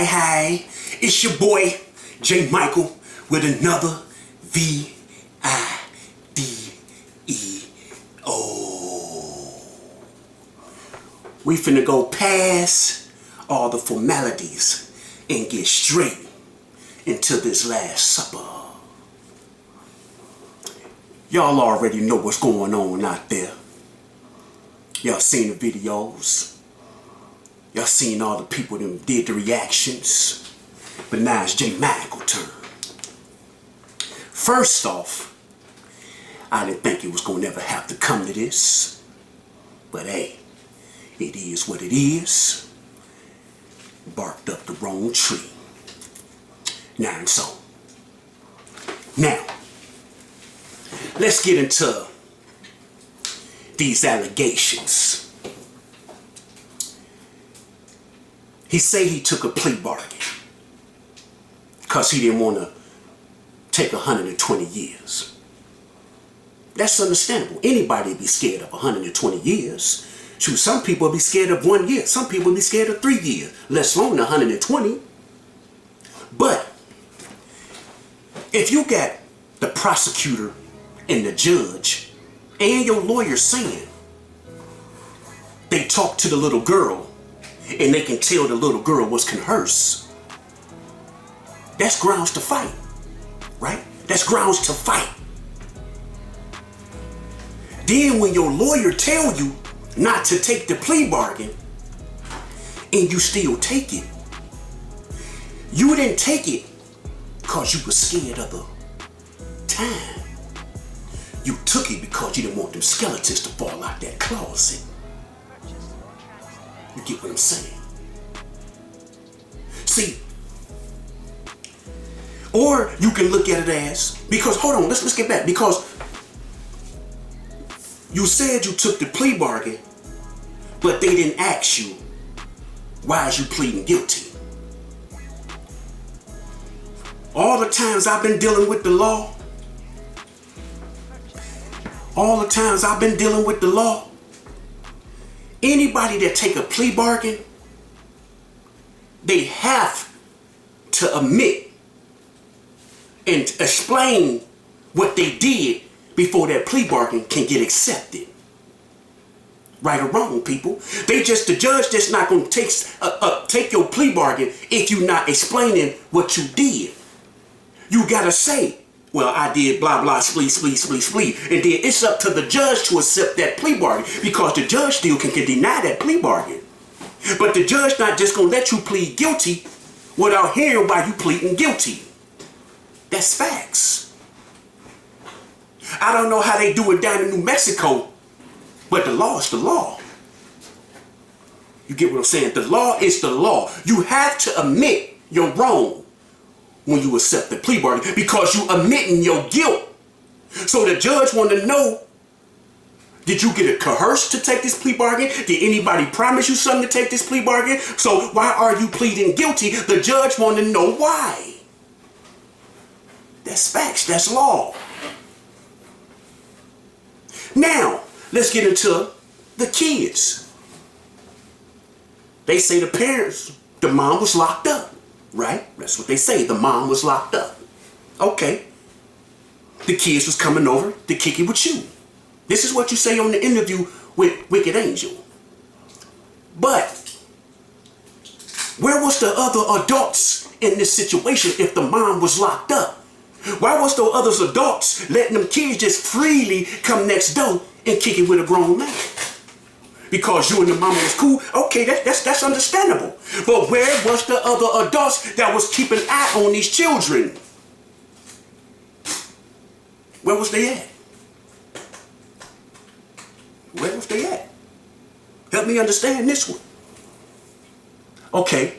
Hi, it's your boy, J. Michael, with another V-I-D-E-O. We finna go past all the formalities and get straight into this Last Supper. Y'all already know what's going on out there. Y'all seen the videos. Y'all seen all the people that did the reactions. But now it's J. Michael turn. First off, I didn't think it was going to ever have to come to this. But hey, it is what it is. Barked up the wrong tree. Now and so. Now, let's get into these allegations. He say he took a plea bargain because he didn't want to take 120 years. That's understandable. Anybody would be scared of 120 years. Shoot, some people would be scared of 1 year. Some people would be scared of 3 years, let alone 120. But if you got the prosecutor and the judge and your lawyer saying they talked to the little girl and they can tell the little girl was coerced, that's grounds to fight, right? That's grounds to fight. Then when your lawyer tell you not to take the plea bargain and you still take it, you didn't take it because you were scared of the time. You took it because you didn't want them skeletons to fall out that closet. You get what I'm saying? See, or you can look at it as, because hold on, let's get back, because you said you took the plea bargain, but they didn't ask you, why is you pleading guilty? All the times I've been dealing with the law, anybody that take a plea bargain, they have to admit and explain what they did before that plea bargain can get accepted. Right or wrong, people. The judge just not going to take your plea bargain if you're not explaining what you did. You got to say, well, I did blah, blah, splee. And then it's up to the judge to accept that plea bargain, because the judge still can deny that plea bargain. But the judge not just going to let you plead guilty without hearing why you pleading guilty. That's facts. I don't know how they do it down in New Mexico, but the law is the law. You get what I'm saying? The law is the law. You have to admit you're wrong when you accept the plea bargain, because you admitting your guilt. So the judge want to know, did you get coerced to take this plea bargain? Did anybody promise you something to take this plea bargain? So why are you pleading guilty? The judge want to know why. That's facts. That's law. Now, let's get into the kids. They say the parents, the mom was locked up. Right? That's what they say. The mom was locked up. Okay. The kids was coming over to kick it with you. This is what you say on the interview with Wicked Angel. But where was the other adults in this situation if the mom was locked up? Why was those other adults letting them kids just freely come next door and kick it with a grown man? Because you and the mama was cool, okay, that's understandable. But where was the other adults that was keeping an eye on these children? Where was they at? Where was they at? Help me understand this one. Okay.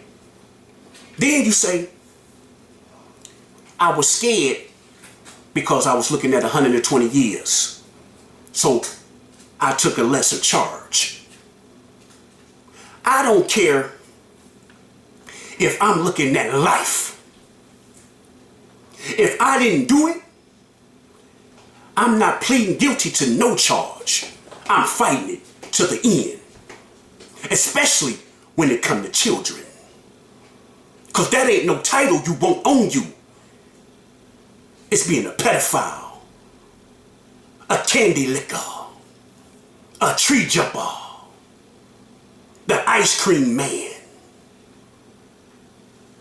Then you say, I was scared because I was looking at 120 years. So I took a lesser charge. I don't care if I'm looking at life. If I didn't do it, I'm not pleading guilty to no charge. I'm fighting it to the end. Especially when it comes to children. Because that ain't no title you won't own you. It's being a pedophile, a candy licker, a tree jumper, the ice cream man,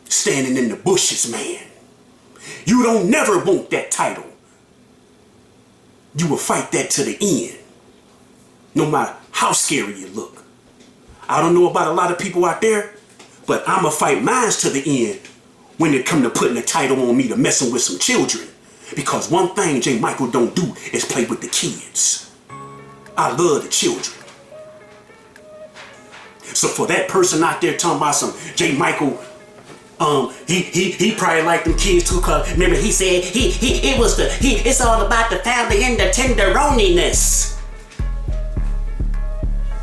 standing in the bushes man. You don't never want that title. You will fight that to the end, no matter how scary you look. I don't know about a lot of people out there, but I'ma fight mine to the end when it come to putting a title on me to messing with some children. Because one thing J. Michael don't do is play with the kids. I love the children. So for that person out there talking about some J. Michael, he probably liked them kids too, cause remember he said it's all about the family and the tenderoniness.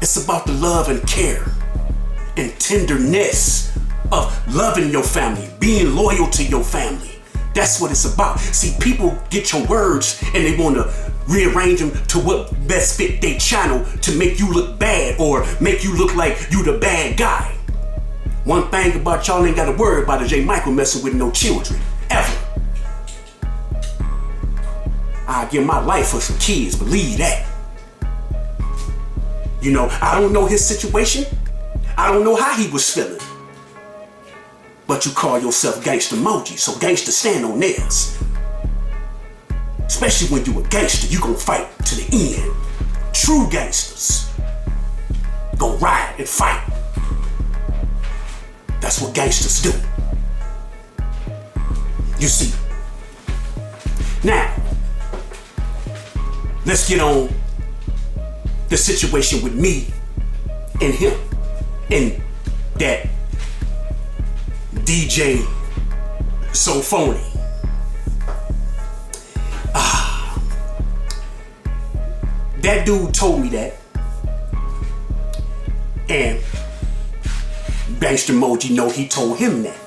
It's about the love and care and tenderness of loving your family, being loyal to your family. That's what it's about. See, people get your words and they want to rearrange them to what best fit their channel to make you look bad or make you look like you the bad guy. One thing about y'all ain't got to worry about is J. Michael messing with no children, ever. I'll give my life for some kids, believe that. You know, I don't know his situation. I don't know how he was feeling. But you call yourself Gangsta Moji, so Gangsta stand on theirs. Especially when you a gangster, you gon' fight to the end. True gangsters gon' ride and fight. That's what gangsters do. You see. Now, let's get on the situation with me and him and that DJ So Phony. That dude told me that. And Gangsta Moji know he told him that.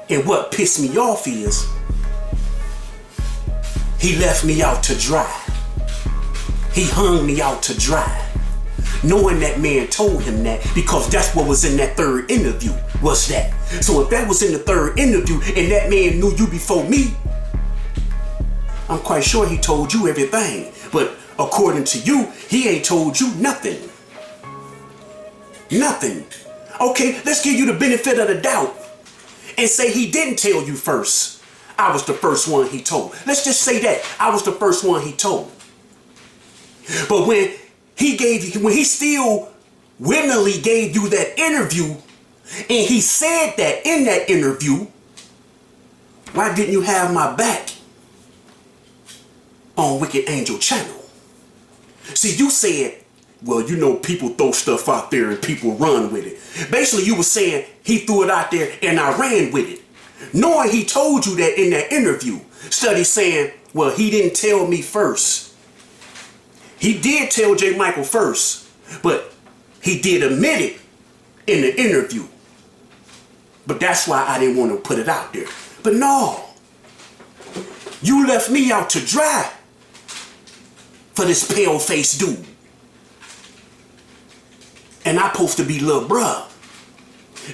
And what pissed me off is he left me out to dry. He hung me out to dry. Knowing that man told him that, because that's what was in that third interview, was that. So if that was in the third interview and that man knew you before me, I'm quite sure he told you everything. But according to you, he ain't told you nothing. Nothing. Okay, let's give you the benefit of the doubt and say he didn't tell you first. I was the first one he told. Let's just say that I was the first one he told. But when he still willingly gave you that interview and he said that in that interview, why didn't you have my back on Wicked Angel channel? See, you said, well, you know, people throw stuff out there and people run with it. Basically, you were saying he threw it out there and I ran with it. Knowing he told you that in that interview, study saying, well, he didn't tell me first. He did tell J. Michael first, but he did admit it in the interview. But that's why I didn't want to put it out there. But no, you left me out to dry for this pale-faced dude. And I'm supposed to be little bruh.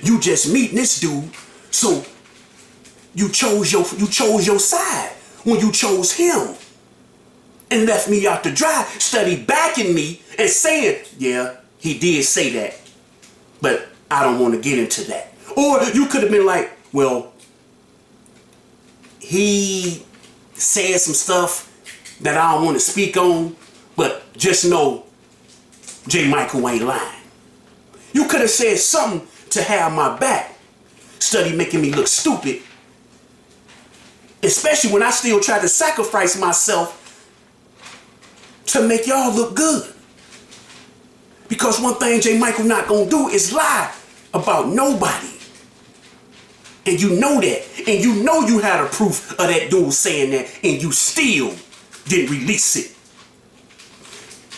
You just meeting this dude, so you chose your side when you chose him. And left me out to dry, study backing me and saying, yeah, he did say that, but I don't want to get into that. Or you could have been like, well, he said some stuff that I don't want to speak on, but just know J. Michael ain't lying. You could have said something to have my back, study making me look stupid, especially when I still try to sacrifice myself to make y'all look good. Because one thing J. Michael not gonna do is lie about nobody. And you know that. And you know you had a proof of that dude saying that, and you still didn't release it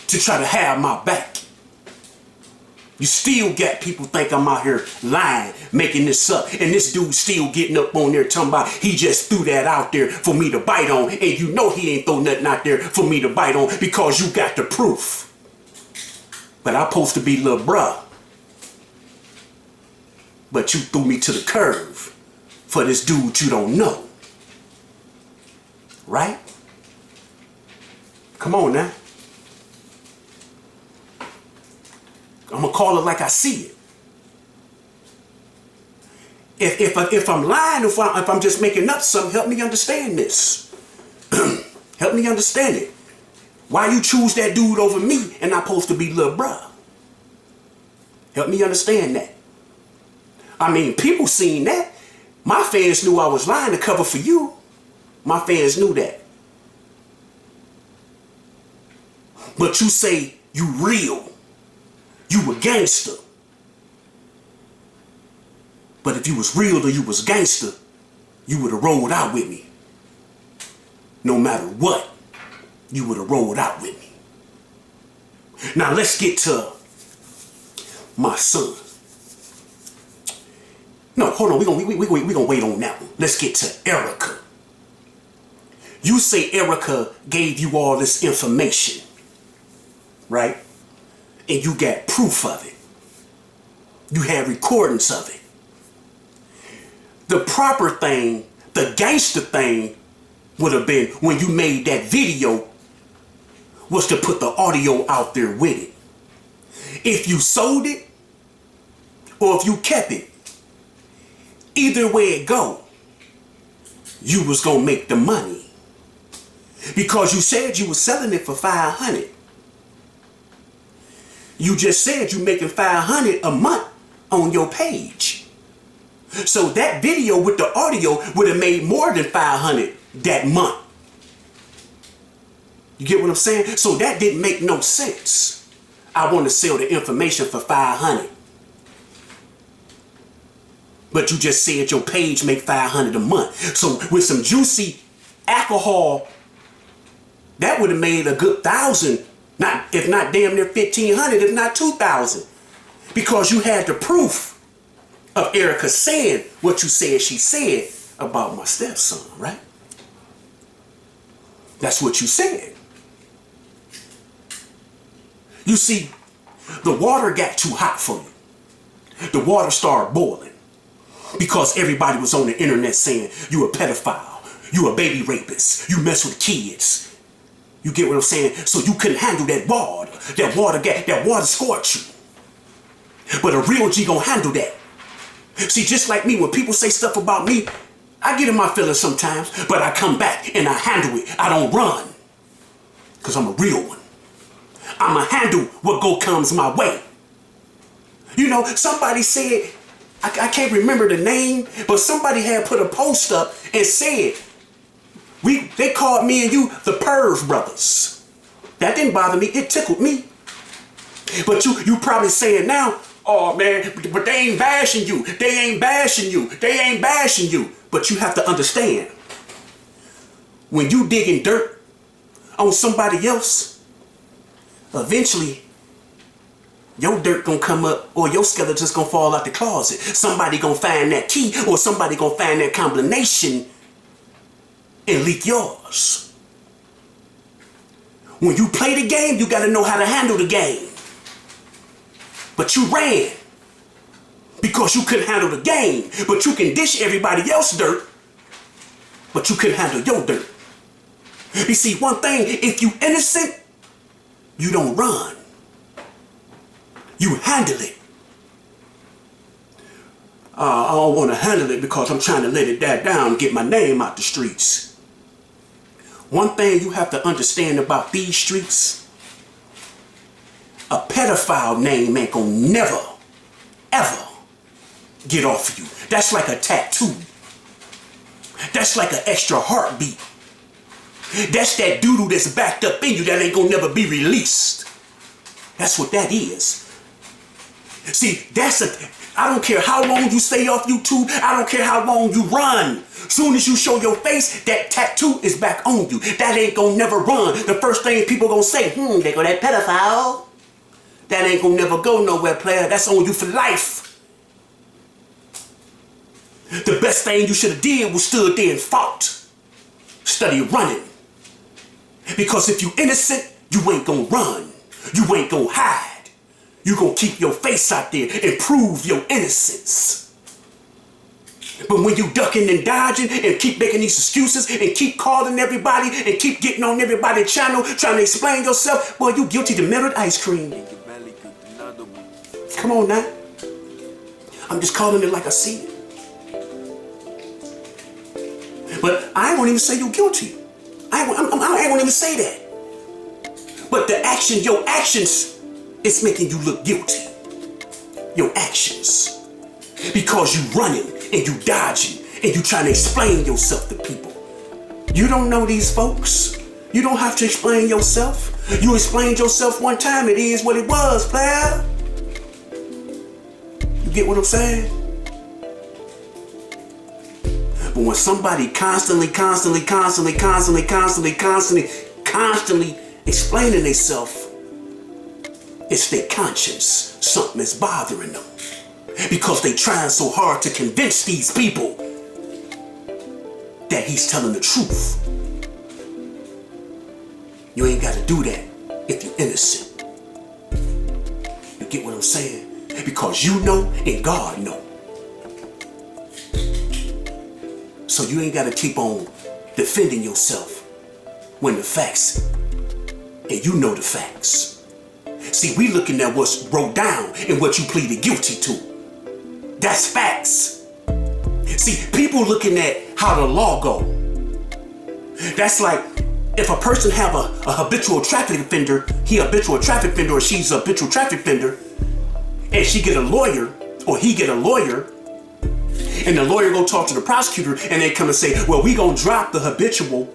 to try to have my back. You still got people think I'm out here lying, making this up. And this dude still getting up on there talking about he just threw that out there for me to bite on. And you know he ain't throw nothing out there for me to bite on because you got the proof. But I'm supposed to be little bruh. but you threw me to the curb for this dude you don't know. Right? Come on now. I'm going to call it like I see it. If I'm lying, if I'm just making up something, help me understand this. Help me understand it. Why you choose that dude over me and not supposed to be little bruh? Help me understand that. I mean, people seen that. My fans knew I was lying to cover for you. My fans knew that. But you say you real. You a gangster. But if you was real or you was gangster, you would have rolled out with me. No matter what, you would have rolled out with me. Now let's get to my son. No, hold on. We're gonna wait on that one. Let's get to Erica. You say Erica gave you all this information, right? And you got proof of it. You had recordings of it. The proper thing, the gangster thing, would have been when you made that video was to put the audio out there with it. If you sold it or if you kept it, either way it go, you was gonna make the money. Because you said you was selling it for $500. You just said you making $500 a month on your page. So that video with the audio would have made more than $500 that month. You get what I'm saying? So that didn't make no sense. I want to sell the information for $500. But you just said your page make $500 a month. So with some juicy alcohol, that would have made a good $1,000, if not damn near $1,500, if not $2,000. Because you had the proof of Erica saying what you said she said about my stepson, right? That's what you said. You see, the water got too hot for you. The water started boiling because everybody was on the internet saying you a pedophile, you a baby rapist, you mess with kids. You get what I'm saying? So you couldn't handle that water. That water scorched you. But a real G gonna handle that. See, just like me, when people say stuff about me, I get in my feelings sometimes, but I come back and I handle it. I don't run. Because I'm a real one. I'ma handle what comes my way. You know, somebody said, I can't remember the name, but somebody had put a post up and said, they called me and you the Perv Brothers. That didn't bother me. It tickled me. But you probably saying now, oh man, but they ain't bashing you. They ain't bashing you. They ain't bashing you. But you have to understand, when you digging dirt on somebody else, eventually your dirt gonna come up or your skeleton's gonna fall out the closet. Somebody gonna find that key or somebody gonna find that combination and leak yours. When you play the game, you gotta know how to handle the game. But you ran because you couldn't handle the game. But you can dish everybody else's dirt, but you couldn't handle your dirt. You see, one thing, if you innocent, you don't run. You handle it. I don't want to handle it because I'm trying to let it die down and get my name out the streets. One thing you have to understand about these streets, a pedophile name ain't gonna never, ever get off of you. That's like a tattoo. That's like an extra heartbeat. That's that doodle that's backed up in you that ain't gonna never be released. That's what that is. See, I don't care how long you stay off YouTube. I don't care how long you run. Soon as you show your face, that tattoo is back on you. That ain't gonna never run. The first thing people gonna say, there go that pedophile. That ain't gonna never go nowhere, player. That's on you for life. The best thing you should have did was stood there and fought. Study running. Because if you innocent, you ain't gonna run. You ain't gonna hide. You gonna keep your face out there and prove your innocence. But when you ducking and dodging and keep making these excuses and keep calling everybody and keep getting on everybody's channel trying to explain yourself, boy, you guilty to melted ice cream. Come on now. I'm just calling it like I see it. But I won't even say you're guilty. I won't even say that. But the action, your actions, is making you look guilty. Your actions. Because you running and you dodging and you trying to explain yourself to people. You don't know these folks. You don't have to explain yourself. You explained yourself one time. It is what it was, Plea. You get what I'm saying? But when somebody constantly explaining themselves, it's their conscience. Something is bothering them. Because they trying so hard to convince these people that he's telling the truth. You ain't got to do that if you're innocent. You get what I'm saying? Because you know and God know. So you ain't got to keep on defending yourself when the facts, and you know the facts. See, we looking at what's wrote down and what you pleaded guilty to. That's facts. See, people looking at how the law go. That's like if a person have a habitual traffic offender, he a habitual traffic offender or she's a habitual traffic offender, and she get a lawyer or he get a lawyer, and the lawyer go talk to the prosecutor and they come and say, well, we gonna drop the habitual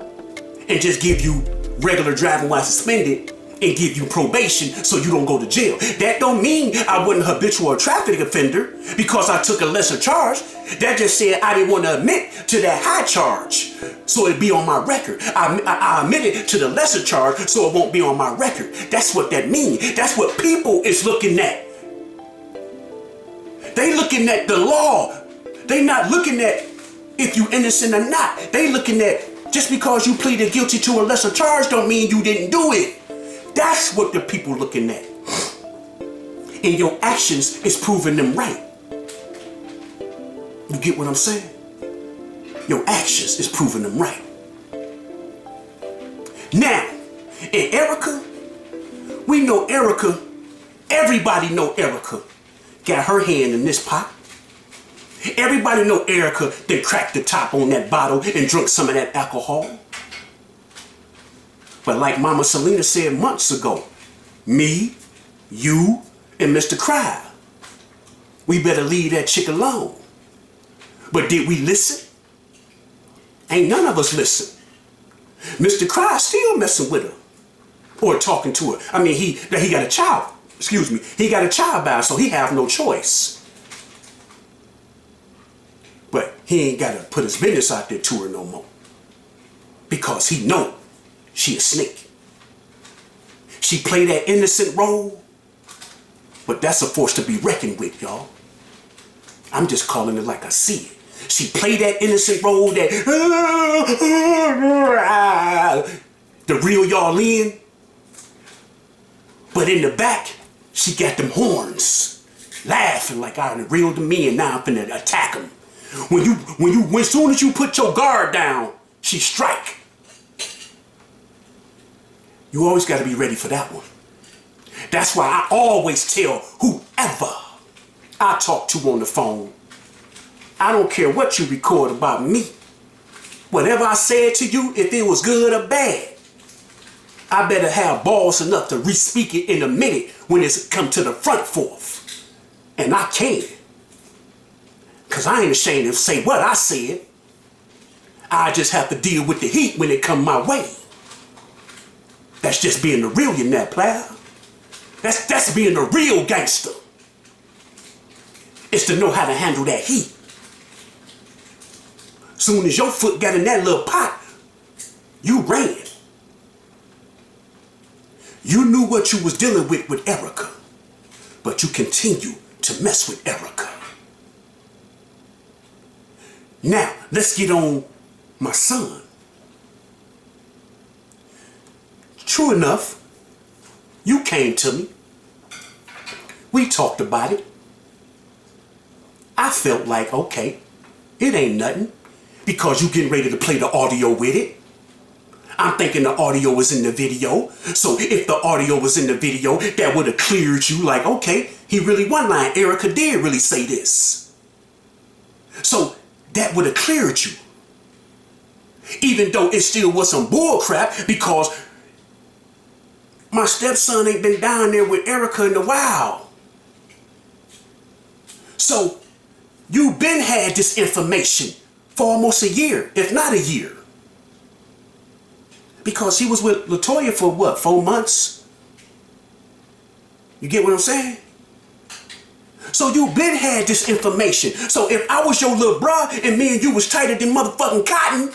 and just give you regular driving while suspended and give you probation so you don't go to jail. That don't mean I wasn't a habitual traffic offender because I took a lesser charge. That just said I didn't want to admit to that high charge so it'd be on my record. I admitted to the lesser charge so it won't be on my record. That's what that means. That's what people is looking at. They looking at the law. They not looking at if you innocent or not. They looking at just because you pleaded guilty to a lesser charge don't mean you didn't do it. That's what the people looking at. And your actions is proving them right. You get what I'm saying? Your actions is proving them right. Now, in Erica, we know Erica, everybody know Erica got her hand in this pot. Everybody know Erica then cracked the top on that bottle and drunk some of that alcohol. But like Mama Selena said months ago, me, you, and Mr. Crowd, we better leave that chick alone. But did we listen? Ain't none of us listen. Mr. Crowd still messing with her or talking to her. I mean, he got a child. Excuse me. He got a child by her, so he have no choice. But he ain't got to put his business out there to her no more. Because he know she a snake. She play that innocent role, but that's a force to be reckoned with, y'all. I'm just calling it like I see it. She play that innocent role, that the real y'all in, but in the back, she got them horns, laughing like I done reeled them in. Now I'm finna attack them. When soon as you put your guard down, she strike. You always got to be ready for that one. That's why I always tell whoever I talk to on the phone, I don't care what you record about me. Whatever I said to you, if it was good or bad, I better have balls enough to re-speak it in a minute when it's come to the front forth. And I can. Because I ain't ashamed to say what I said. I just have to deal with the heat when it come my way. That's just being the real in that, Plea. That's being the real gangster. It's to know how to handle that heat. Soon as your foot got in that little pot, you ran. You knew what you was dealing with Erica, but you continue to mess with Erica. Now, let's get on my son. True enough, you came to me. We talked about it. I felt like, okay, It ain't nothing. Because you getting ready to play the audio with it. I'm thinking the audio was in the video. So if the audio was in the video, that would have cleared you like, okay, he really wasn't lying. Erica did really say this. So that would have cleared you. Even though it still was some bull crap, because my stepson ain't been down there with Erica in a while. So you been had this information for almost a year, if not a year. Because he was with LaToya for what, 4 months? You get what I'm saying? So you been had this information. So if I was your little bruh and me and you was tighter than motherfucking cotton,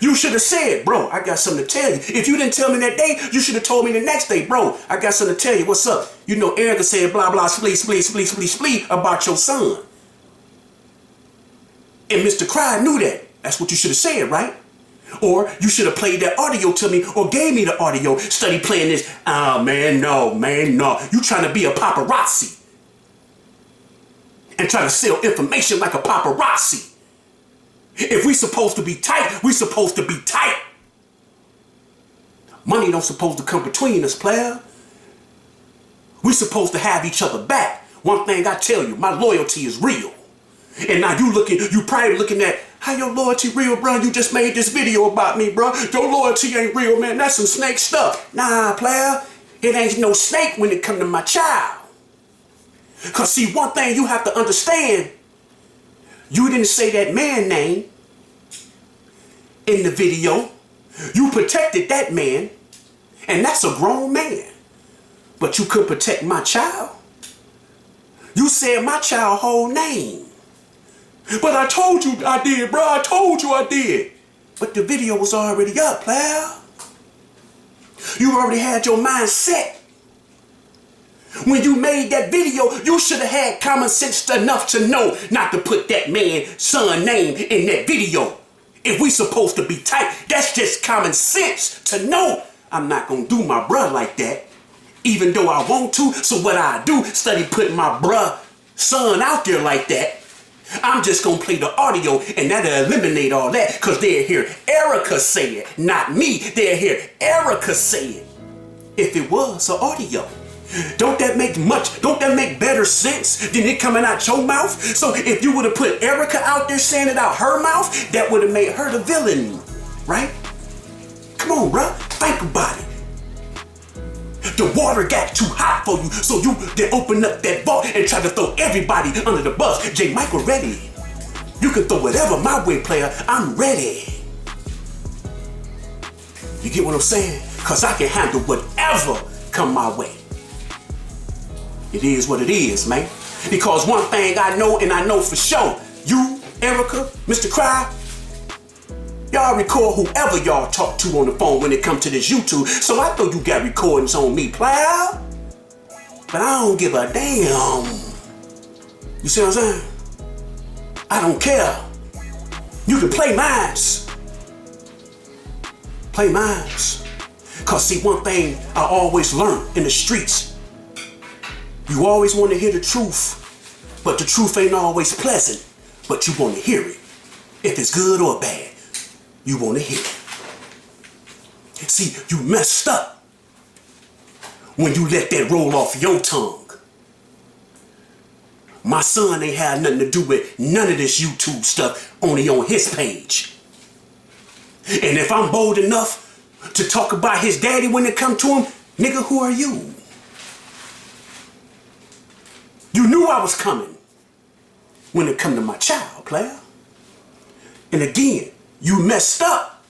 you should have said, bro, I got something to tell you. If you didn't tell me that day, you should have told me the next day, bro, I got something to tell you. What's up? You know, Erica said blah, blah, splee about your son. And Mr. Cry knew that. That's what you should have said, right? Or you should have played that audio to me or gave me the audio. Study playing this. Ah, man, no. You trying to be a paparazzi. And trying to sell information like a paparazzi. If we supposed to be tight, we supposed to be tight. Money don't supposed to come between us, player. We supposed to have each other back. One thing I tell you, my loyalty is real. And now you probably looking at, how your loyalty real, bro? You just made this video about me, bro. Your loyalty ain't real, man. That's some snake stuff. Nah, player. It ain't no snake when it come to my child. Because see, one thing you have to understand, you didn't say that man name in the video. You protected that man, and that's a grown man. But you couldn't protect my child. You said my child's whole name. But I told you I did, bro. I told you I did. But the video was already up, player. You already had your mind set. When you made that video, you should have had common sense enough to know not to put that man's son name in that video. If we supposed to be tight, that's just common sense to know I'm not going to do my bruh like that. Even though I want to, so what I do, study putting my bruh son out there like that. I'm just going to play the audio and that'll eliminate all that because they'll hear Erica say it, not me. They'll hear Erica say it. If it was an audio. Don't that make better sense than it coming out your mouth? So if you would have put Erica out there saying it out her mouth, that would have made her the villain, right? Come on, bruh. Think about it. The water got too hot for you, so you then open up that vault and try to throw everybody under the bus. J. Michael ready. You can throw whatever my way, player. I'm ready. You get what I'm saying? Because I can handle whatever come my way. It is what it is, man. Because one thing I know, and I know for sure, you, Erica, Mr. Cry, y'all record whoever y'all talk to on the phone when it comes to this YouTube. So I thought you got recordings on me, player. But I don't give a damn. You see what I'm saying? I don't care. You can play mines. Play mines. Cause see, one thing I always learned in the streets, you always want to hear the truth, but the truth ain't always pleasant, but you want to hear it. If it's good or bad, you want to hear it. See, you messed up when you let that roll off your tongue. My son ain't had nothing to do with none of this YouTube stuff, only on his page. And if I'm bold enough to talk about his daddy when it come to him, nigga, who are you? You knew I was coming when it come to my child, player. And again, you messed up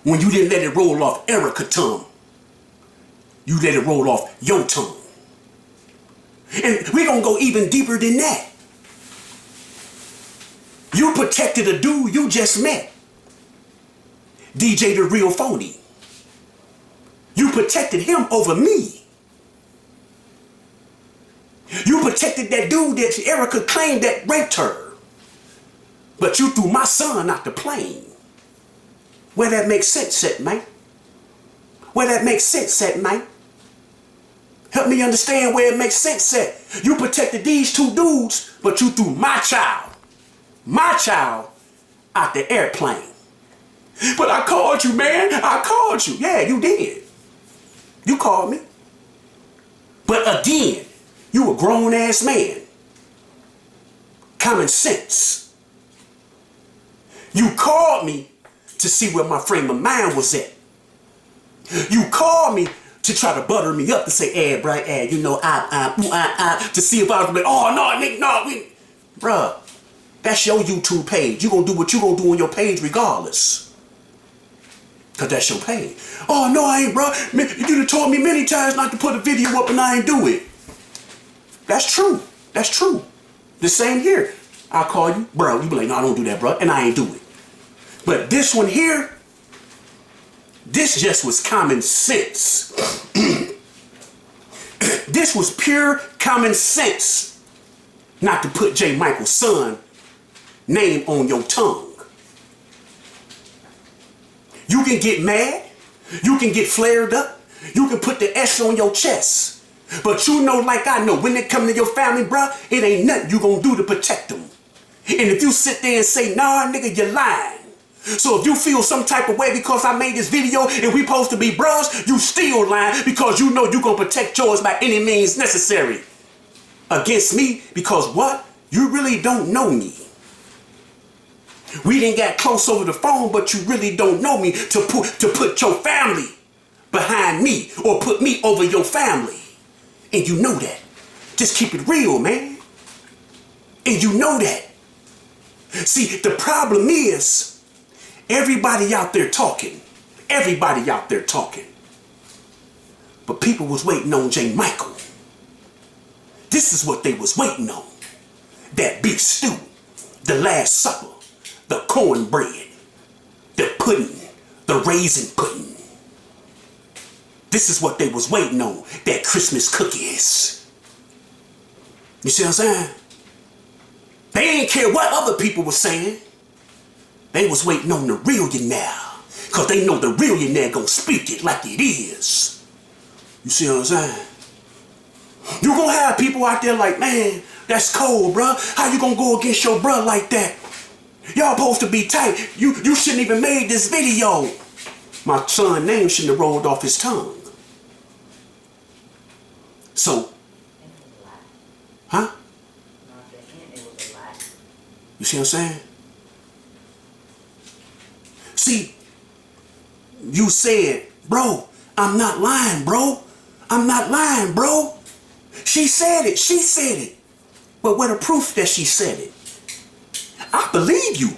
when you didn't let it roll off Erica's tongue. You let it roll off your tongue. And we're going to go even deeper than that. You protected a dude you just met. DJ the Real Phony. You protected him over me. You protected that dude that Erica claimed that raped her. But you threw my son out the plane. Where that makes sense at, man? Where that makes sense at, man? Help me understand where it makes sense at. You protected these two dudes, but you threw my child, out the airplane. But I called you, man. I called you. Yeah, you did. You called me. But again, you a grown-ass man. Common sense. You called me to see where my frame of mind was at. You called me to try to butter me up to say, bro, you know, to see if I was like, oh, no, nigga, no. Bruh, that's your YouTube page. You gonna do what you gonna do on your page regardless. Cause that's your page. Oh, no, I ain't, bro. You done told me many times not to put a video up and I ain't do it. That's true. That's true. The same here. I'll call you, bro. You be like, no, don't do that, bro. And I ain't do it. But this one here, this just was common sense. This was pure common sense not to put J. Michael's son name on your tongue. You can get mad. You can get flared up. You can put the S on your chest. But you know, like I know, when it come to your family, bro, it ain't nothing you gonna do to protect them. And if you sit there and say, nah, nigga, you're lying. So if you feel some type of way because I made this video and we supposed to be bros, you still lying because you know you gonna protect yours by any means necessary. Against me, because what? You really don't know me. We didn't get close over the phone, but you really don't know me to put your family behind me or put me over your family. And you know that. Just keep it real, man. And you know that. See, the problem is everybody out there talking. Everybody out there talking. But people was waiting on J. Michael. This is what they was waiting on. That beef stew, the Last Supper, the cornbread, the pudding, the raisin pudding. This is what they was waiting on, that Christmas cookies. You see what I'm saying? They didn't care what other people were saying. They was waiting on the realionaire, because they know the realionaire gonna speak it like it is. You see what I'm saying? You gonna have people out there like, man, that's cold, bruh. How you gonna go against your bruh like that? Y'all supposed to be tight. You shouldn't even made this video. My son's name shouldn't have rolled off his tongue. So, huh? You see what I'm saying? See, you said, bro, I'm not lying, bro. I'm not lying, bro. She said it. She said it. But what the proof that she said it? I believe you.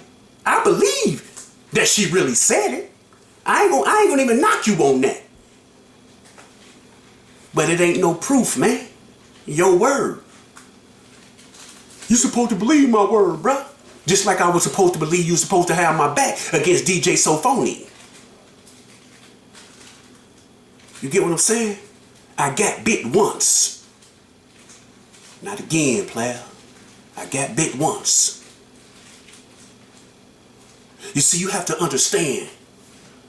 I believe that she really said it. I ain't gonna even knock you on that. But it ain't no proof, man. Your word. You supposed to believe my word, bruh. Just like I was supposed to believe you supposed to have my back against DJ Sophony. You get what I'm saying? I got bit once. Not again, player. I got bit once. You see, you have to understand,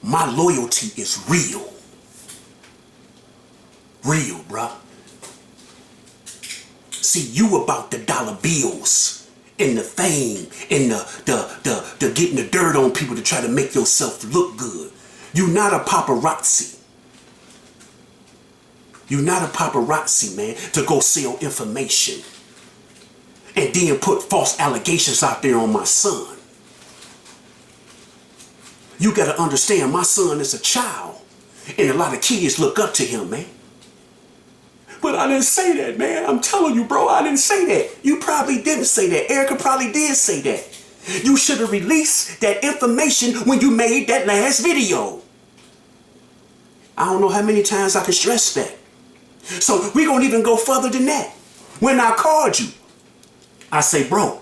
my loyalty is real. Real, bruh. See, you about the dollar bills and the fame and the getting the dirt on people to try to make yourself look good. You're not a paparazzi. You're not a paparazzi, man, to go sell information and then put false allegations out there on my son. You gotta understand, my son is a child and a lot of kids look up to him, man. But I didn't say that, man. I'm telling you, bro, I didn't say that. You probably didn't say that. Erica probably did say that. You should have released that information when you made that last video. I don't know how many times I can stress that. So we gonna even go further than that. When I called you, I say, bro,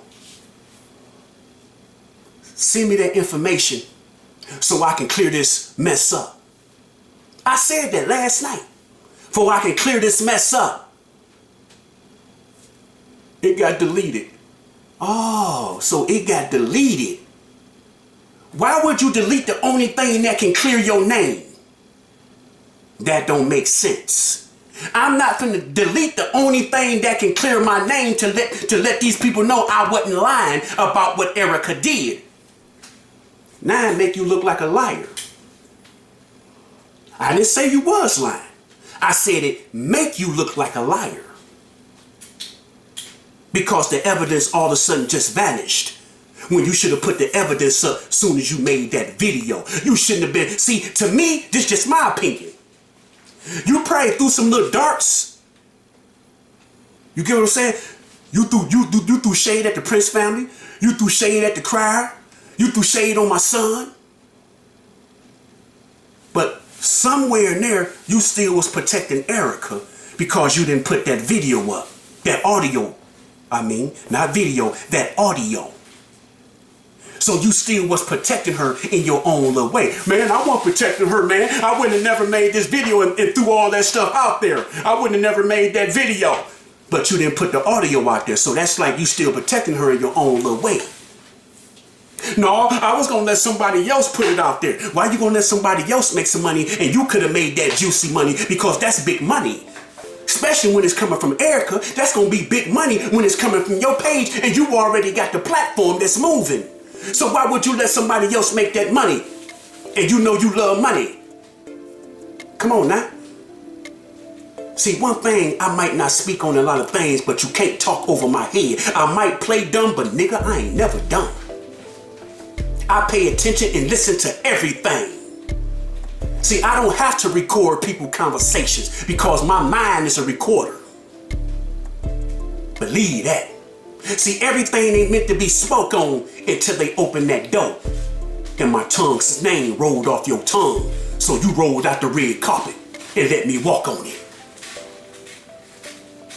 send me that information so I can clear this mess up. I said that last night. So I can clear this mess up. It got deleted. Oh, so it got deleted. Why would you delete the only thing that can clear your name? That don't make sense. I'm not finna delete the only thing that can clear my name to let these people know I wasn't lying about what Erica did. Now it make you look like a liar. I didn't say you was lying. I said it make you look like a liar. Because the evidence all of a sudden just vanished. When you should have put the evidence up as soon as you made that video. You shouldn't have been. See, to me, this is just my opinion. You probably threw some little darts. You get what I'm saying? You threw shade at the Prince family. You threw shade at the Crier. You threw shade on my son. But somewhere in there, you still was protecting Erica because you didn't put that video up. That audio. I mean, not video, that audio. So you still was protecting her in your own little way. Man, I wasn't protecting her, man. I wouldn't have never made this video and threw all that stuff out there. I wouldn't have never made that video. But you didn't put the audio out there. So that's like you still protecting her in your own little way. No, I was going to let somebody else put it out there. Why you going to let somebody else make some money and you could have made that juicy money? Because that's big money. Especially when it's coming from Erica. That's going to be big money when it's coming from your page and you already got the platform that's moving. So why would you let somebody else make that money? And you know you love money. Come on now. See, one thing, I might not speak on a lot of things, but you can't talk over my head. I might play dumb, but nigga, I ain't never dumb. I pay attention and listen to everything. See, I don't have to record people's conversations because my mind is a recorder. Believe that. See, everything ain't meant to be spoke on until they open that door. And my tongue's name rolled off your tongue. So you rolled out the red carpet and let me walk on it.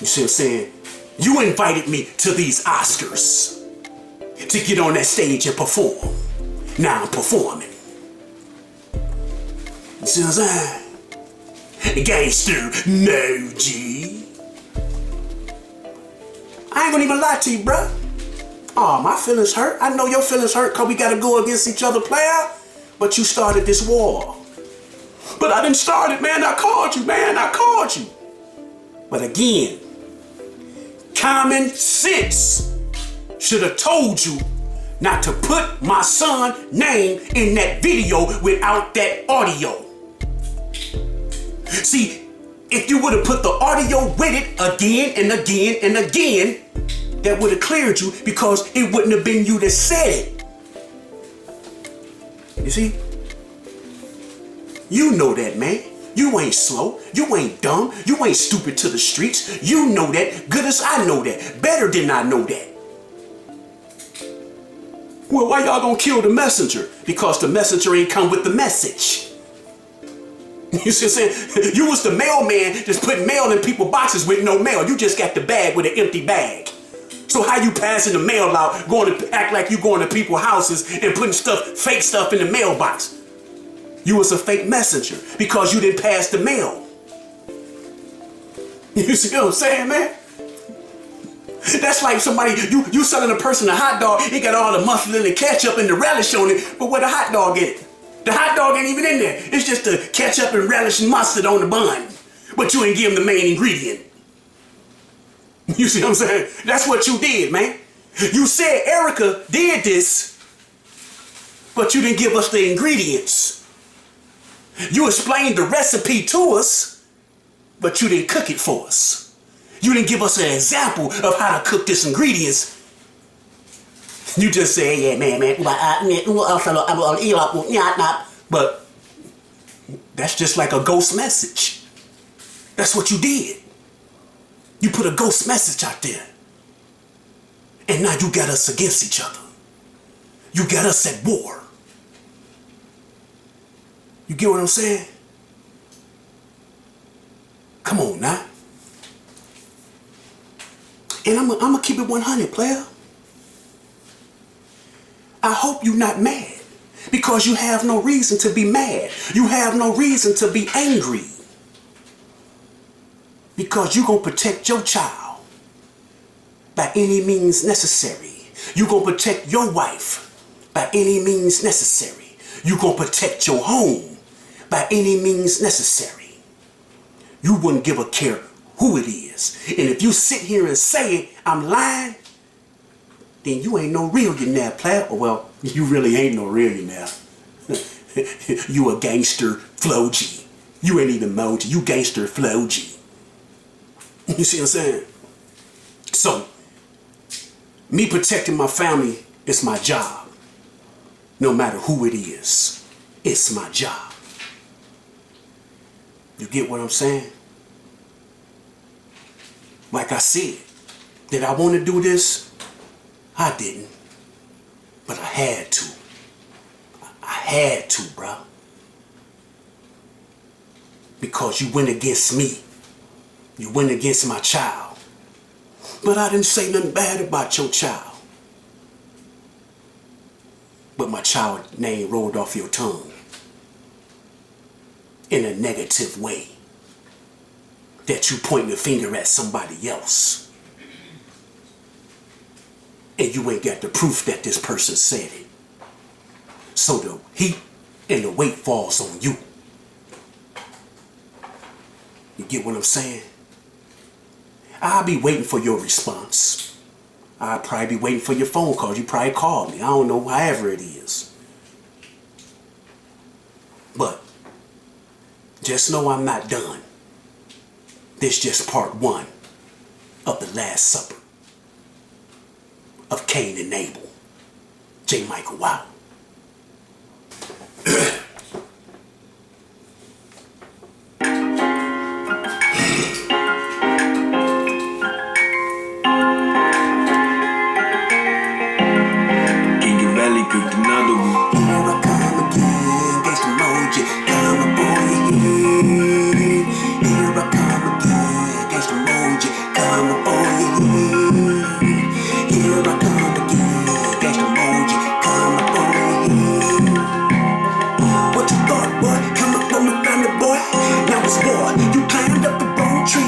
You see what I'm saying? You invited me to these Oscars to get on that stage and perform. Now I'm performing. You see what I'm saying? Gangster, Moji. I ain't gonna even lie to you, bruh. Oh, my feelings hurt. I know your feelings hurt because we gotta go against each other, player. But you started this war. But I didn't start it, man. I called you, man. I called you. But again, common sense should have told you not to put my son's name in that video without that audio. See, if you would have put the audio with it again and again and again, that would have cleared you because it wouldn't have been you that said it. You see? You know that, man. You ain't slow. You ain't dumb. You ain't stupid to the streets. You know that good as I know that. Better than I know that. Well, why y'all gonna kill the messenger? Because the messenger ain't come with the message. You see what I'm saying? You was the mailman just putting mail in people's boxes with no mail. You just got the bag with an empty bag. So how you passing the mail out, going to act like you going to people's houses and putting fake stuff in the mailbox? You was a fake messenger because you didn't pass the mail. You see what I'm saying, man? That's like somebody, you selling a person a hot dog, he got all the mustard and the ketchup and the relish on it, but where the hot dog in it? The hot dog ain't even in there. It's just the ketchup and relish and mustard on the bun. But you ain't give him the main ingredient. You see what I'm saying? That's what you did, man. You said Erica did this, but you didn't give us the ingredients. You explained the recipe to us, but you didn't cook it for us. You didn't give us an example of how to cook this ingredients. You just say, yeah, man. But that's just like a ghost message. That's what you did. You put a ghost message out there. And now you got us against each other. You got us at war. You get what I'm saying? Come on now. And I'm gonna keep it 100, player. I hope you're not mad because you have no reason to be mad. You have no reason to be angry because you're going to protect your child by any means necessary. You're going to protect your wife by any means necessary. You're going to protect your home by any means necessary. you wouldn't give a care who it is. And if you sit here and say I'm lying, then you ain't no millionaire, Plea. Well, you really ain't no millionaire. You a gangster flow G. You ain't even Moji. You gangster flow G. You see what I'm saying? So, me protecting my family is my job. No matter who it is, it's my job. You get what I'm saying? Like I said, did I want to do this? I didn't. But I had to. I had to, bro. Because you went against me. You went against my child. But I didn't say nothing bad about your child. But my child name rolled off your tongue. In a negative way. That you point the finger at somebody else. And you ain't got the proof that this person said it. So the heat and the weight falls on you. You get what I'm saying? I'll be waiting for your response. I'll probably be waiting for your phone call. You probably call me. I don't know, however it is. But just know I'm not done. This just part one of the Last Supper of Cain and Abel. J. Michael, wow. Picked another one. Here I come again, Gangsta Moji, coming for your head. Here I come again, Gangsta Moji, coming for your head. Here I come again, Gangsta Moji, coming for your head. What you thought, boy? Coming from a family, boy. Now it's war. You climbed up the wrong tree.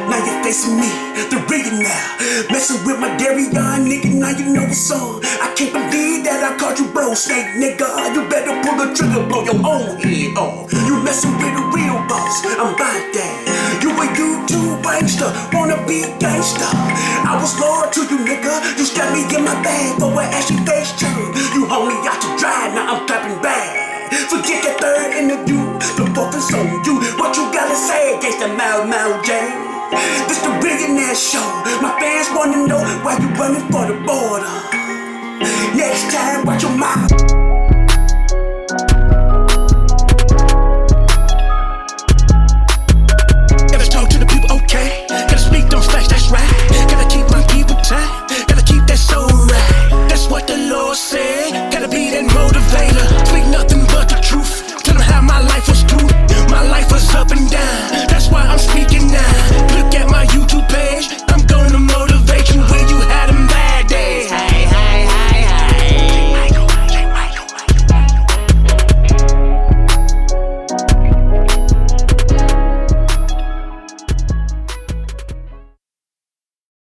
Now you're facing me, the real now. Messing with my dairy young nigga, now you know what's on. I can't believe that I called you bro snake, nigga. You better pull the trigger, blow your own head off. You messing with a real boss, I'm about that. You a YouTube gangster, wanna be gangster. I was loyal to you, nigga. You stabbed me in my bag for an ashy face turn. You hold me out to dry, now I'm clapping back. Forget that third interview, the fourth is on you. What you gotta say, gangsta Moji? This the billionaire show. My fans wanna know why you running for the border. Next time, watch your mouth.